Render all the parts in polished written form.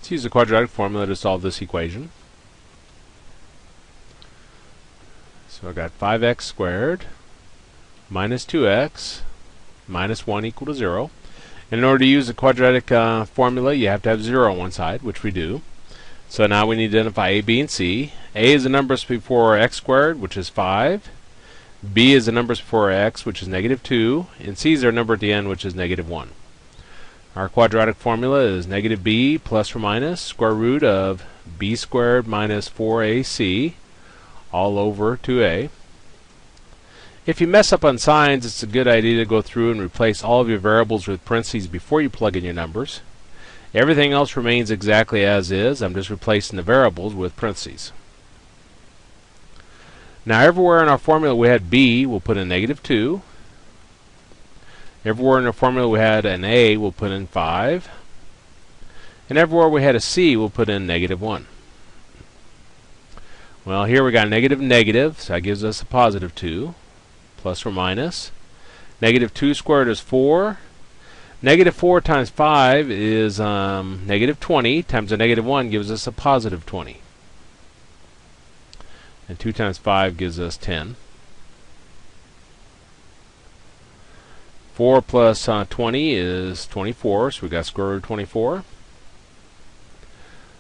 Let's use the quadratic formula to solve this equation. So I got 5x squared minus 2x minus 1 equal to 0. And in order to use the quadratic formula, you have to have 0 on one side, which we do. So now we need to identify a, b, and c. A is the numbers before x squared, which is 5. B is the numbers before x, which is negative 2. And c is our number at the end, which is negative 1. Our quadratic formula is negative b plus or minus square root of b squared minus 4ac all over 2a. If you mess up on signs, it's a good idea to go through and replace all of your variables with parentheses before you plug in your numbers. Everything else remains exactly as is. I'm just replacing the variables with parentheses. Now everywhere in our formula we had b, we'll put in negative 2. Everywhere in our formula we had an a, we'll put in 5. And everywhere we had a c, we'll put in negative 1. Well, here we got negative negative, so that gives us a positive 2. Plus or minus. Negative 2 squared is 4. Negative 4 times 5 is negative 20 times a negative 1 gives us a positive 20. And 2 times 5 gives us 10. 4 plus 20 is 24, so we got square root of 24.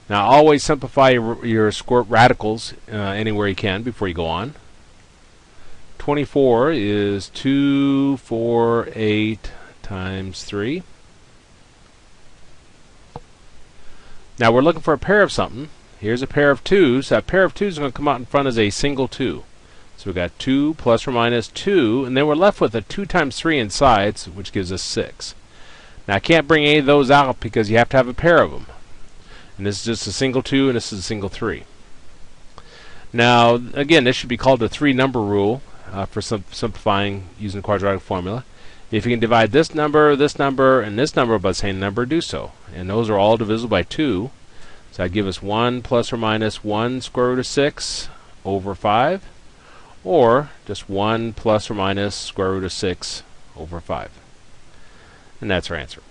Now always simplify your radicals anywhere you can before you go on. 24 is 248 times 3. Now we're looking for a pair of something. Here's a pair of 2s. That pair of 2s is going to come out in front as a single 2. So we've got 2 plus or minus 2, and then we're left with a 2 times 3 inside, which gives us 6. Now I can't bring any of those out because you have to have a pair of them. And this is just a single 2, and this is a single 3. Now, again, this should be called the 3-number rule for simplifying using the quadratic formula. If you can divide this number, and this number by the same number, do so. And those are all divisible by 2. So that gives us 1 plus or minus 1 square root of 6 over 5. Or just 1 plus or minus square root of 6 over 5. And that's our answer.